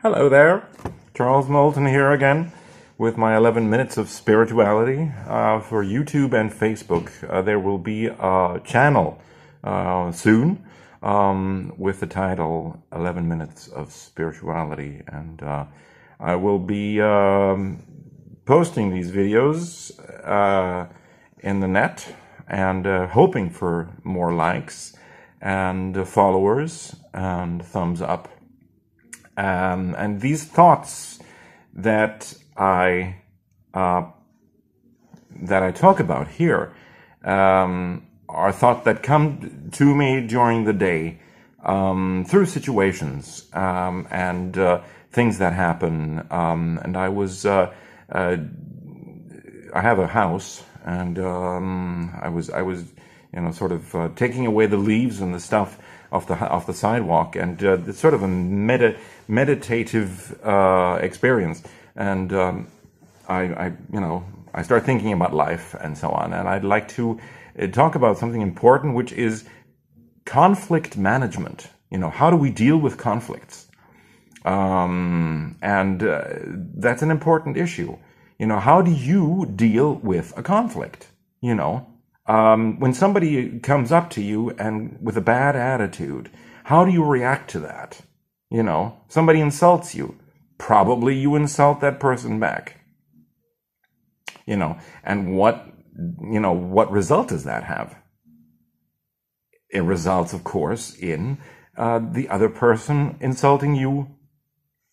Hello there, Charles Moulton here again with my 11 minutes of spirituality for YouTube and Facebook. There will be a channel soon with the title 11 Minutes of Spirituality, and I will be posting these videos in the net and hoping for more likes and followers and thumbs up. And these thoughts that I talk about here are thoughts that come to me during the day through situations and things that happen. And I have a house, and I was sort of taking away the leaves and the stuff off the sidewalk, and it's sort of a meditative experience. And I start thinking about life and so on. And I'd like to talk about something important, which is conflict management. How do we deal with conflicts? And that's an important issue. How do you deal with a conflict? When somebody comes up to you and with a bad attitude, how do you react to that? Somebody insults you. Probably you insult that person back. And what result does that have? It results, of course, in the other person insulting you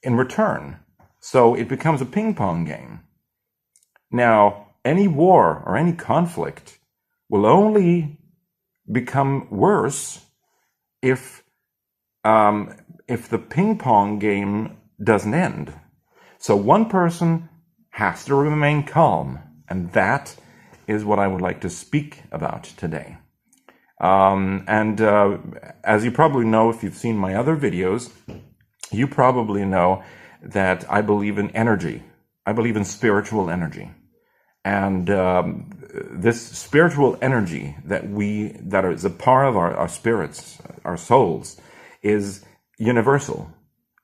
in return. So it becomes a ping pong game. Now, any war or any conflict will only become worse if the ping pong game doesn't end. So one person has to remain calm, and that is what I would like to speak about today. As you probably know, if you've seen my other videos, you probably know that I believe in energy. I believe in spiritual energy. And this spiritual energy that is a part of our spirits, our souls, is universal,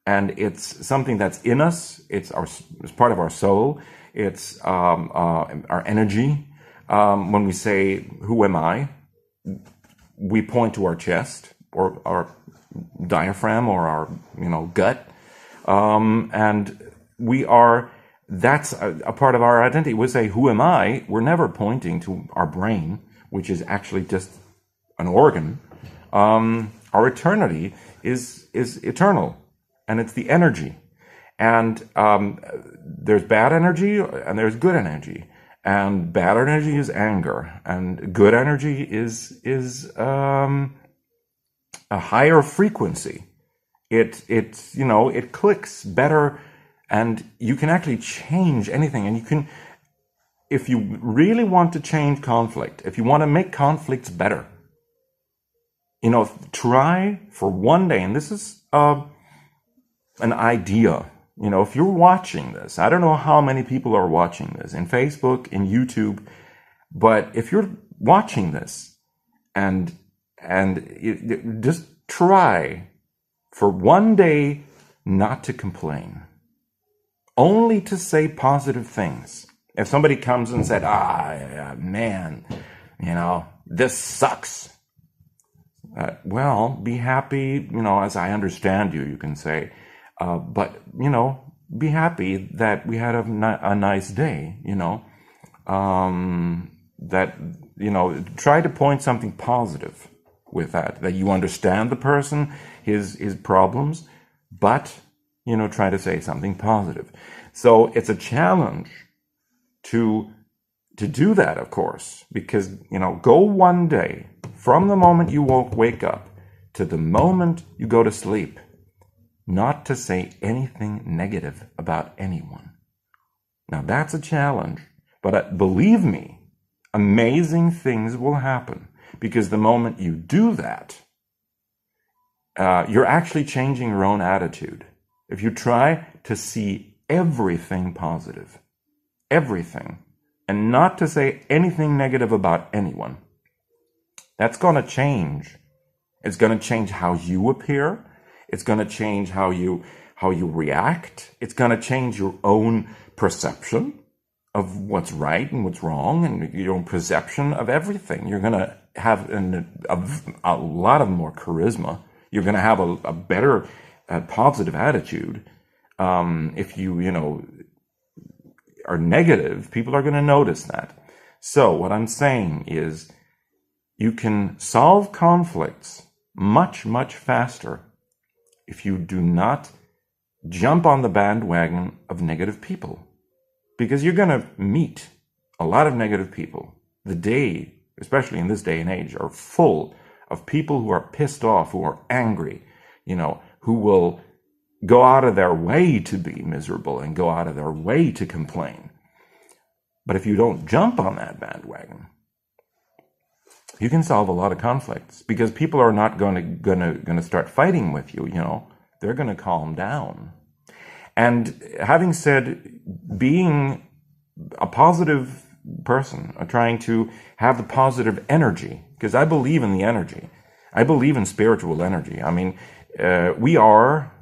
and it's something that's in us. It's part of our soul. It's our energy. When we say, "Who am I?" we point to our chest or our diaphragm or our gut, and we are. That's a part of our identity. We say, "Who am I?" We're never pointing to our brain, which is actually just an organ. Our eternity is eternal, and it's the energy. And there's bad energy and there's good energy. And bad energy is anger, and good energy is a higher frequency. It clicks better. And you can actually change anything. And you can, if you really want to change conflict, if you want to make conflicts better, try for one day. And this is an idea. If you're watching this, I don't know how many people are watching this in Facebook, in YouTube, but if you're watching this and just try for one day not to complain. Only to say positive things. If somebody comes and said, man, this sucks. Well, be happy, as I understand you can say. But, be happy that we had a nice day, try to point something positive with that you understand the person, his problems, but try to say something positive. So it's a challenge to do that, of course, because, go one day from the moment you wake up to the moment you go to sleep, not to say anything negative about anyone. Now that's a challenge, but believe me, amazing things will happen, because the moment you do that, you're actually changing your own attitude. If you try to see everything positive, everything, and not to say anything negative about anyone, that's going to change. It's going to change how you appear. It's going to change how you react. It's going to change your own perception of what's right and what's wrong, and your own perception of everything. You're going to have a lot of more charisma. You're going to have a better positive attitude. If you are negative, people are going to notice that. So what I'm saying is you can solve conflicts much, much faster if you do not jump on the bandwagon of negative people. Because you're going to meet a lot of negative people. The day, especially in this day and age, are full of people who are pissed off, who are angry, who will go out of their way to be miserable and go out of their way to complain. But if you don't jump on that bandwagon, you can solve a lot of conflicts, because people are not going to start fighting with you. They're going to calm down. And having said, being a positive person, or trying to have the positive energy, because I believe in the energy. I believe in spiritual energy. I mean, we are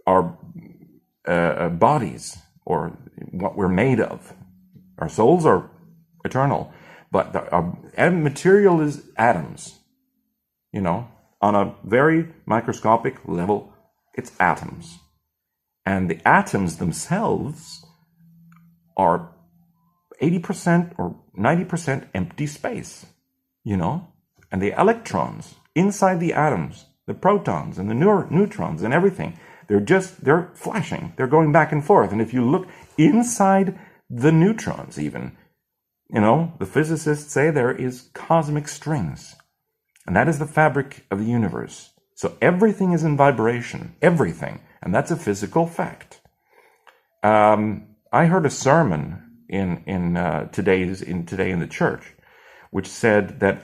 our bodies, or what we're made of. Our souls are eternal, but our material is atoms. On a very microscopic level, it's atoms. And the atoms themselves are 80% or 90% empty space, And the electrons inside the atoms, the protons and the neutrons and everything, they're flashing. They're going back and forth. And if you look inside the neutrons even, the physicists say there is cosmic strings. And that is the fabric of the universe. So everything is in vibration, everything. And that's a physical fact. I heard a sermon today in the church, which said that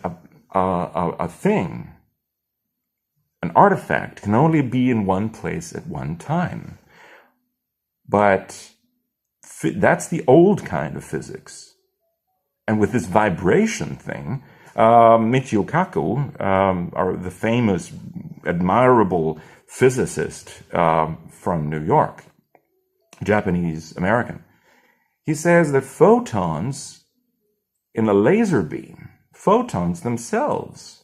a thing, an artifact, can only be in one place at one time. But that's the old kind of physics. And with this vibration thing, Michio Kaku, the famous, admirable physicist from New York, Japanese American, he says that photons in a laser beam, photons themselves,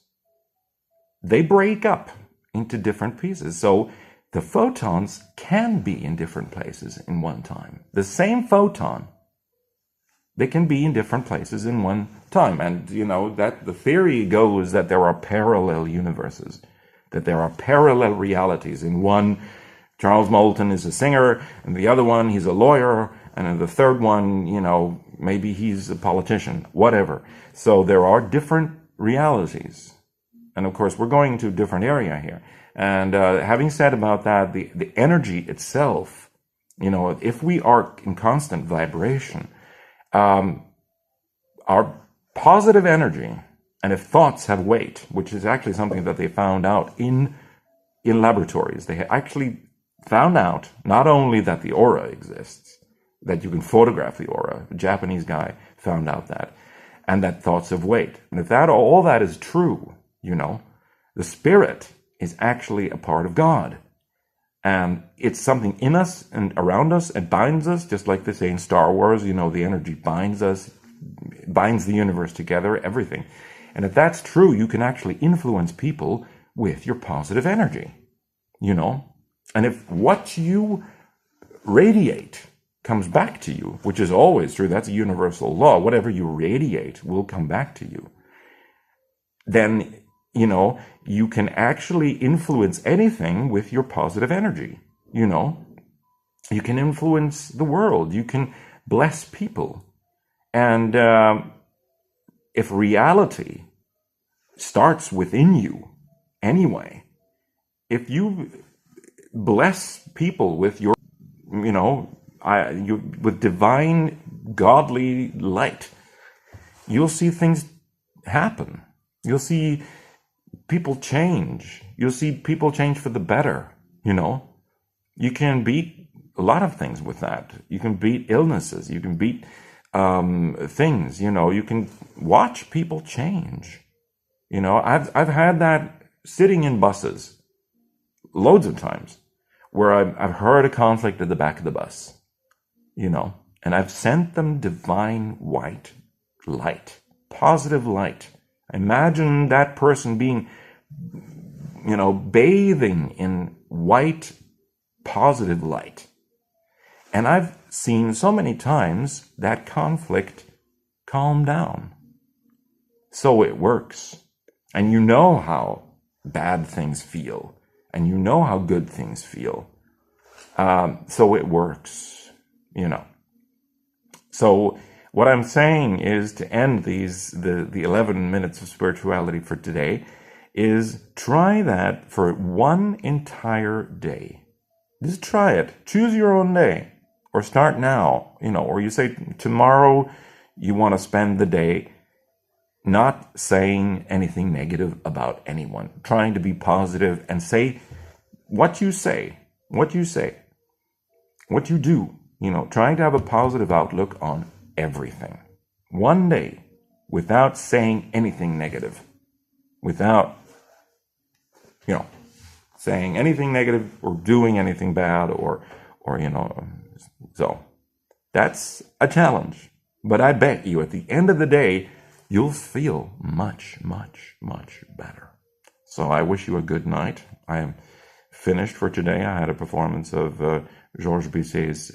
they break up into different pieces. So the photons can be in different places in one time. The same photon, they can be in different places in one time. And, that the theory goes that there are parallel universes, that there are parallel realities. In one, Charles Moulton is a singer, and the other one, he's a lawyer, and in the third one, maybe he's a politician, whatever. So there are different realities. And of course, we're going to a different area here. And having said about that, the energy itself, if we are in constant vibration, our positive energy, and if thoughts have weight, which is actually something that they found out in laboratories, they actually found out not only that the aura exists, that you can photograph the aura. A Japanese guy found out that, and that thoughts have weight. And if all that is true, the spirit is actually a part of God. And it's something in us and around us. It binds us, just like they say in Star Wars, the energy binds us, binds the universe together, everything. And if that's true, you can actually influence people with your positive energy, And if what you radiate comes back to you, which is always true, that's a universal law, whatever you radiate will come back to you, then, you can actually influence anything with your positive energy, You can influence the world. You can bless people. And if reality starts within you anyway, if you bless people with your, with divine, godly light, you'll see things happen. You'll see people change. You'll see people change for the better, You can beat a lot of things with that. You can beat illnesses. You can beat things, You can watch people change. I've had that sitting in buses, loads of times where I've heard a conflict at the back of the bus, and I've sent them divine white light, positive light. Imagine that person being, bathing in white, positive light. And I've seen so many times that conflict calm down. So it works. And you know how bad things feel. And you know how good things feel. So it works, So what I'm saying is, to end the 11 minutes of spirituality for today, is try that for one entire day. Just try it. Choose your own day. Or start now, or you say tomorrow you want to spend the day not saying anything negative about anyone, trying to be positive and say what you say, what you do, trying to have a positive outlook on everything. One day without saying anything negative, without, saying anything negative or doing anything bad or so that's a challenge. But I bet you at the end of the day, you'll feel much, much, much better. So I wish you a good night. I am finished for today. I had a performance of Georges Bizet's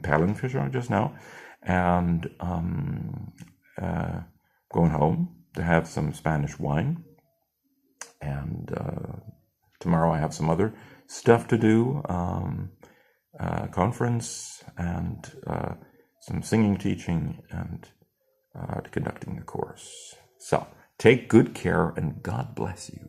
Perlenfischer just now, and going home to have some Spanish wine. And tomorrow I have some other stuff to do. Conference and some singing, teaching, and conducting the course. So take good care, and God bless you.